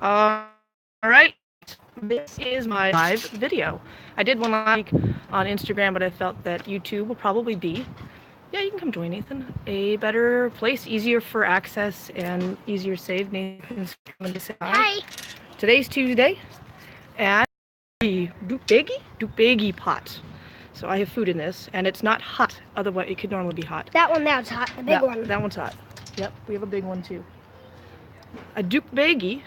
All right, this is my live video. I did one last week on Instagram, but I felt that YouTube will probably be, yeah, you can come join Nathan, a better place, easier for access and easier save. Nathan's coming to say hi. Hi. Today's Tuesday, and the Ddukbaegi pot. So I have food in this, and it's not hot. Otherwise, it could normally be hot. That one that's hot, the big one. That one's hot. Yep, we have a big one too. A Ddukbaegi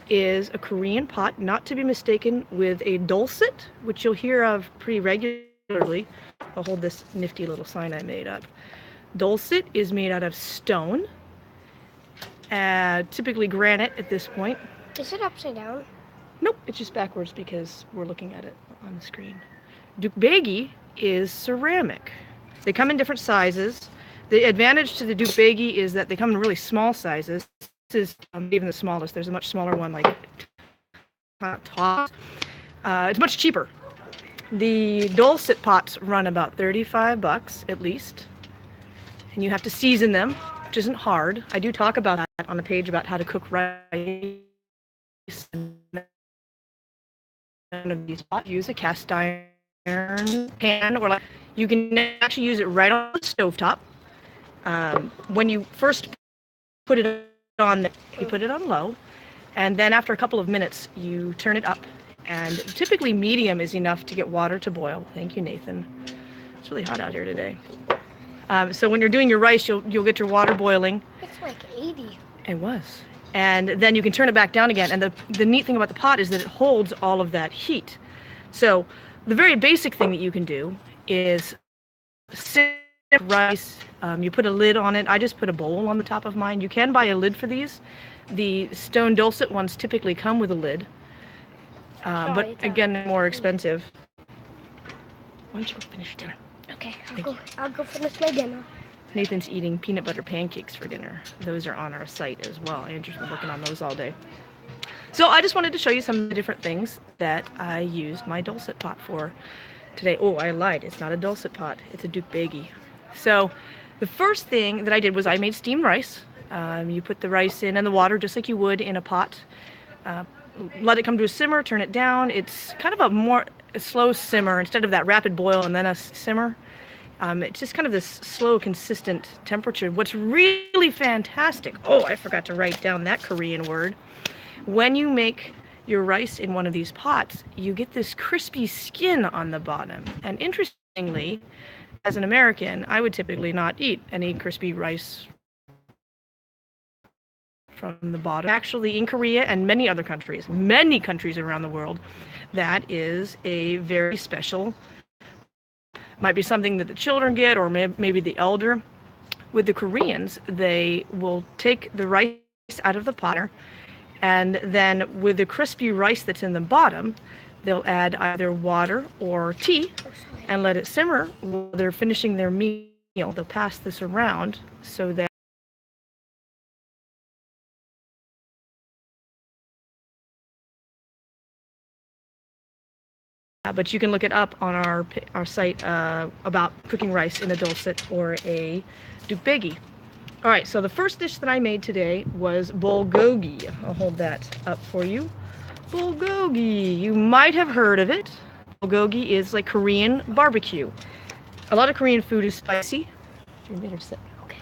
is a Korean pot, not to be mistaken with a dulcet, which you'll hear of pretty regularly. I'll hold this nifty little sign I made up. Dulcet is made out of stone, typically granite at this point. Is it upside down? Nope, it's just backwards because we're looking at it on the screen. Ddukbaegi is ceramic. They come in different sizes. The advantage to the Ddukbaegi is that they come in really small sizes. This is even the smallest. There's a much smaller one, like top. It's much cheaper. The dulcet pots run about 35 bucks at least, and you have to season them, which isn't hard. I do talk about that on the page about how to cook rice. None of these pots use a cast iron pan, or like you can actually use it right on the stovetop. When you first put it on, you put it on low, and then after a couple of minutes you turn it up, and typically medium is enough to get water to boil. Thank you, Nathan. It's really hot out here today. So when you're doing your rice, you'll get your water boiling. It's like 80. It was. And then you can turn it back down again, and the neat thing about the pot is that it holds all of that heat. So the very basic thing that you can do is sip rice. You put a lid on it. I just put a bowl on the top of mine. You can buy a lid for these. The stone dulcet ones typically come with a lid, but again, more expensive. Why don't you go finish dinner? Okay, I'll go finish my dinner. Nathan's eating peanut butter pancakes for dinner. Those are on our site as well. Andrew's been working on those all day. So I just wanted to show you some of the different things that I used my dulcet pot for today. Oh, I lied. It's not a dulcet pot. It's a Ddukbaegi. So the first thing that I did was I made steamed rice. You put the rice in and the water just like you would in a pot. Let it come to a simmer, turn it down. It's kind of a slow simmer instead of that rapid boil and then a simmer. It's just kind of this slow, consistent temperature. What's really fantastic, oh, I forgot to write down that Korean word. When you make your rice in one of these pots, you get this crispy skin on the bottom. And interestingly, as an American, I would typically not eat any crispy rice from the bottom. Actually, in Korea and many other countries, many countries around the world, that is a very special, might be something that the children get, or maybe the elder. With the Koreans, they will take the rice out of the pot, and then with the crispy rice that's in the bottom, they'll add either water or tea and let it simmer while they're finishing their meal. They'll pass this around so that but you can look it up on our site about cooking rice in a dulcet or a Ddukbaegi. All right, so the first dish that I made today was bulgogi. I'll hold that up for you. Bulgogi, you might have heard of it. Bulgogi is like Korean barbecue. A lot of Korean food is spicy. Okay.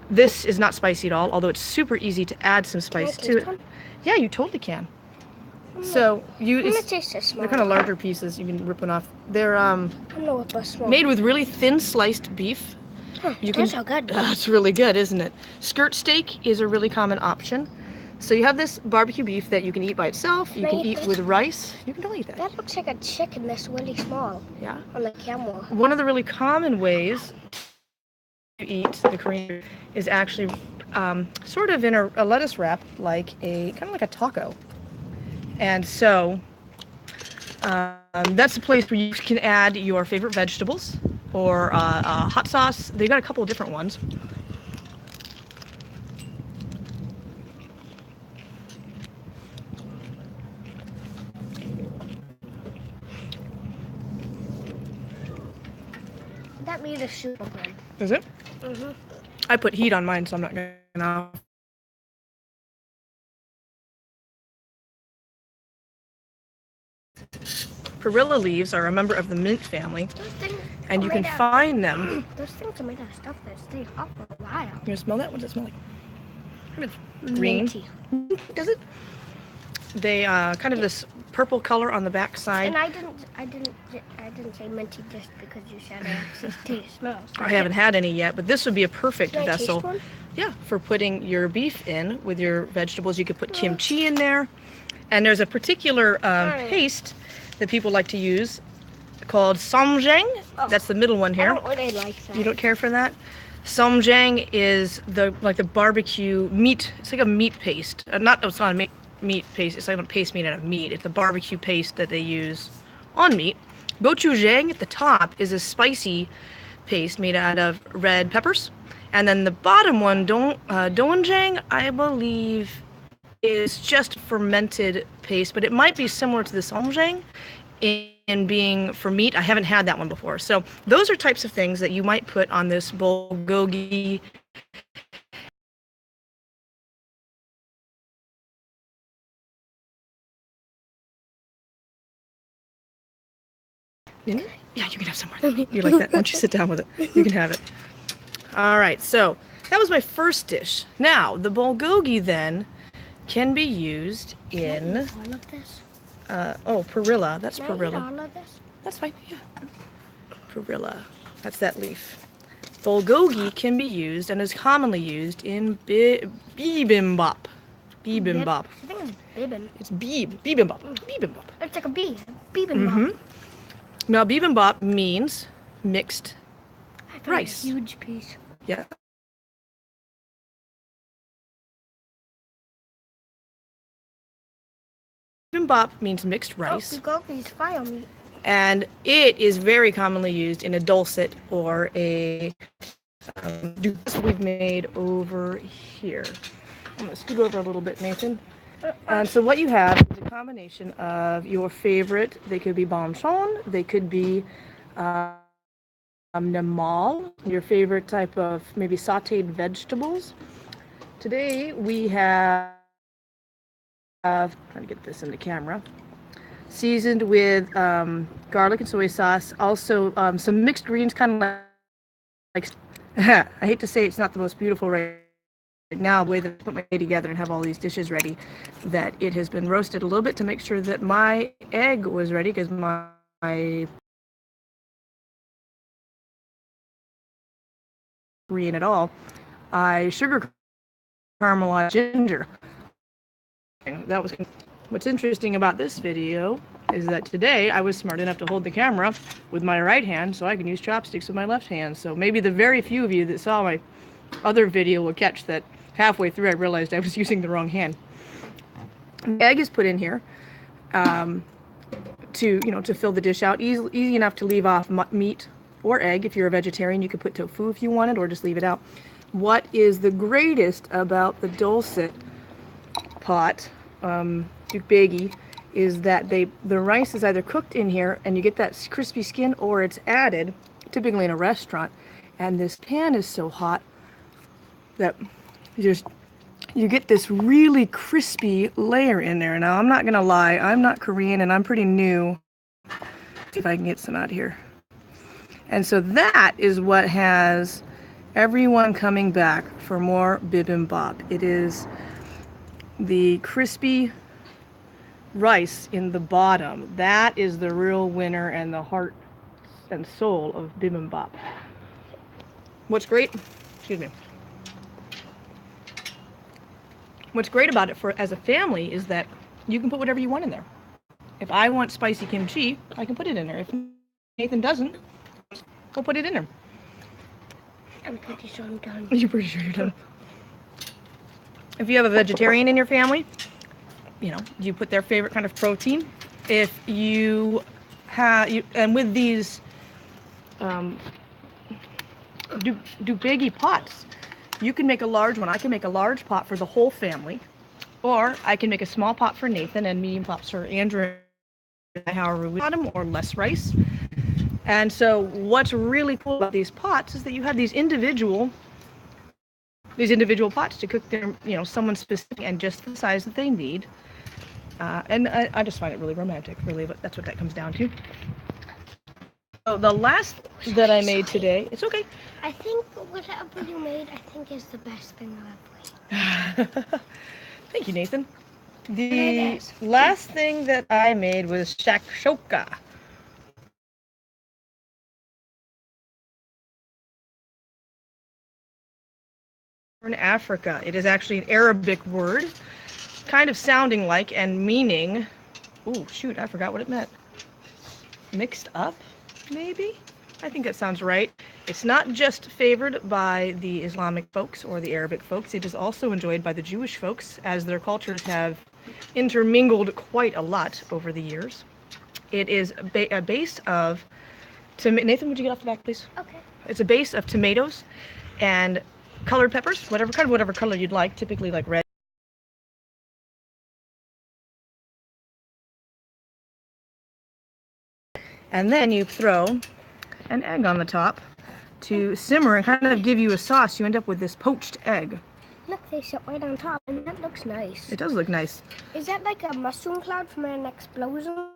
This is not spicy at all, although it's super easy to add some spice to it. Yeah, you totally can. So they're kind of larger pieces. You can rip one off. They're made with really thin sliced beef. Huh, that's so good. It's really good, isn't it? Skirt steak is a really common option. So you have this barbecue beef that you can eat by itself. You can eat with rice. You can eat that. That looks like a chicken that's really small. Yeah. On the camera. One of the really common ways to eat the Korean is actually sort of in a lettuce wrap, like kind of like a taco. And so that's a place where you can add your favorite vegetables or hot sauce. They've got a couple of different ones. That meat is super good. Is it? Mm-hmm. I put heat on mine, so I'm not gonna Perilla leaves are a member of the mint family, and you can find them. Those things are made of stuff that stay hot for a while. You want to smell that? What does it smell like? Kind of green. Minty. Does it? They kind of this purple color on the back side. And I didn't say minty just because you said it smells. I haven't had any yet, but this would be a perfect Can I taste vessel. one? Yeah, for putting your beef in with your vegetables. You could put kimchi in there. And there's a particular paste that people like to use called samjang. Oh. That's the middle one here. I don't really like that. You don't care for that? Samjang is the barbecue meat. It's like a meat paste. It's not a meat paste. It's like a paste made out of meat. It's a barbecue paste that they use on meat. Gochujang at the top is a spicy paste made out of red peppers. And then the bottom one, doenjang, I believe, is just fermented paste, but it might be similar to the samjang in being for meat. I haven't had that one before. So those are types of things that you might put on this bulgogi. Yeah, you can have some more. You like that? Why don't you sit down with it? You can have it. All right, so that was my first dish. Now, the bulgogi then can be used in... all of this? perilla. That's Can I eat perilla. all of this? That's fine, yeah. Perilla. That's that leaf. Bulgogi can be used and is commonly used in bibimbap. Bibimbap. I think it's bibim. It's bibimbap. Bibimbap. It's like a bee. Bibimbap. Mm-hmm. Now, bibimbap means mixed I found rice. A huge piece. Yeah. Bibimbap means mixed rice, Oh, Bulgogi's fire meat. and it is very commonly used in a dulcet or a we've made over here. I'm going to scoot over a little bit, Nathan. So what you have is a combination of your favorite. They could be banchan, they could be namal, your favorite type of maybe sautéed vegetables. Today we have, trying to get this in the camera, seasoned with garlic and soy sauce. Also some mixed greens, kind of like I hate to say it's not the most beautiful right now, the way that I put my day together and have all these dishes ready, that it has been roasted a little bit to make sure that my egg was ready, because my Korean at all. I sugar caramelized ginger. That was what's interesting about this video is that today I was smart enough to hold the camera with my right hand so I can use chopsticks with my left hand. So maybe the very few of you that saw my other video will catch that halfway through I realized I was using the wrong hand. The egg is put in here to fill the dish out. Easy enough to leave off meat or egg. If you're a vegetarian, you could put tofu if you wanted, or just leave it out. What is the greatest about the dulcet pot, Ddukbaegi, is that the rice is either cooked in here and you get that crispy skin, or it's added, typically in a restaurant, and this pan is so hot that you get this really crispy layer in there. Now, I'm not gonna lie, I'm not Korean and I'm pretty new. See if I can get some out here. And so that is what has everyone coming back for more bibimbap. It is the crispy rice in the bottom. That is the real winner and the heart and soul of bibimbap. What's great, excuse me. What's great about it as a family is that you can put whatever you want in there. If I want spicy kimchi, I can put it in there. If Nathan doesn't, we'll put it in there. I'm pretty sure I'm done. You're pretty sure you're done. If you have a vegetarian in your family, you put their favorite kind of protein. If you have, and with these Ddukbaegi pots, you can make a large one. I can make a large pot for the whole family, or I can make a small pot for Nathan and medium pots for Andrew, however we want them, or less rice. And so what's really cool about these pots is that you have these individual pots to cook their, someone specific and just the size that they need. And I just find it really romantic, really, but that's what that comes down to. So the last that I made today, it's okay. I think whatever you made, I think is the best thing I've ever made. Thank you, Nathan. The last thing that I made was Shakshouka. In Africa, it is actually an Arabic word, kind of sounding like and meaning. Oh, shoot, I forgot what it meant. Mixed up, maybe? I think that sounds right. It's not just favored by the Islamic folks or the Arabic folks, it is also enjoyed by the Jewish folks, as their cultures have intermingled quite a lot over the years. It is a base of... Nathan, would you get off the back, please? Okay. It's a base of tomatoes and colored peppers, whatever color you'd like, typically like red. And then you throw an egg on the top to simmer and kind of give you a sauce. You end up with this poached egg. Look, they sit right on top, and that looks nice. It does look nice. Is that like a mushroom cloud from an explosion?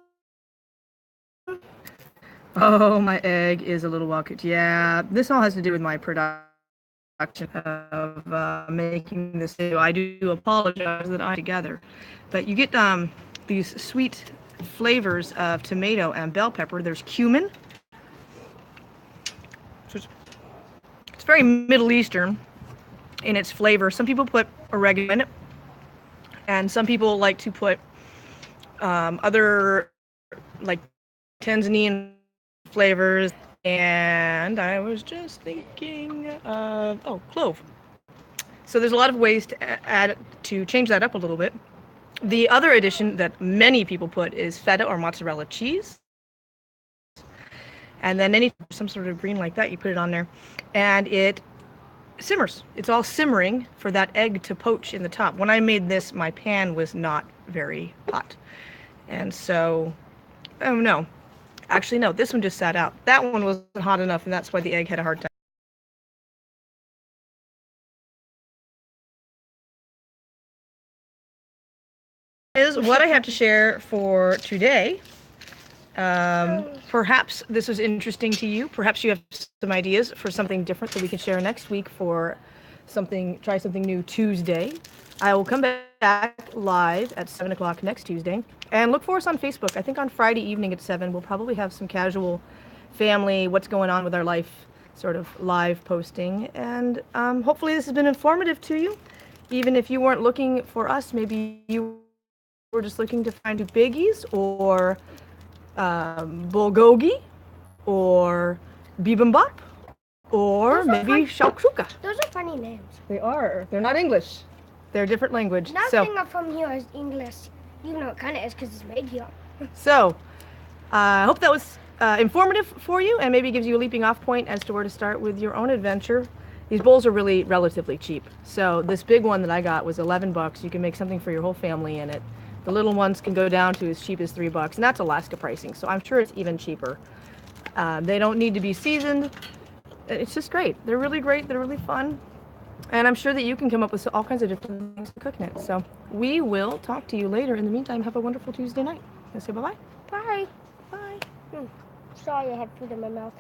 Oh, my egg is a little well cooked. Yeah, this all has to do with my production of making this video. I do apologize that I'm together. But you get these sweet flavors of tomato and bell pepper. There's cumin. It's very Middle Eastern in its flavor. Some people put oregano in it, and some people like to put other like Tanzanian flavors. And I was just thinking of clove. So there's a lot of ways to change that up a little bit. The other addition that many people put is feta or mozzarella cheese. And then some sort of green like that, you put it on there. And it simmers. It's all simmering for that egg to poach in the top. When I made this, my pan was not very hot. And so, oh no. Actually, no, this one just sat out. That one wasn't hot enough, and that's why the egg had a hard time. Is what I have to share for today. Perhaps this was interesting to you. Perhaps you have some ideas for something different that we can share next week for try something new Tuesday. I will come back live at 7 o'clock next Tuesday. And look for us on Facebook. I think on Friday evening at 7, we'll probably have some casual family, what's going on with our life, sort of live posting. And hopefully this has been informative to you. Even if you weren't looking for us, maybe you were just looking to find Ddukbaegis or Bulgogi or Bibimbap or maybe Shakshouka. Those are funny names. They are. They're not English. They're a different language. Nothing from here is English. Even though it kind of is because it's made here. So, I hope that was informative for you and maybe gives you a leaping off point as to where to start with your own adventure. These bowls are really relatively cheap. So this big one that I got was $11. You can make something for your whole family in it. The little ones can go down to as cheap as $3, and that's Alaska pricing. So I'm sure it's even cheaper. They don't need to be seasoned. It's just great. They're really great. They're really fun. And I'm sure that you can come up with all kinds of different things to cook in it. So we will talk to you later. In the meantime, have a wonderful Tuesday night. Say bye-bye. Bye. Bye. Sorry, I had food in my mouth.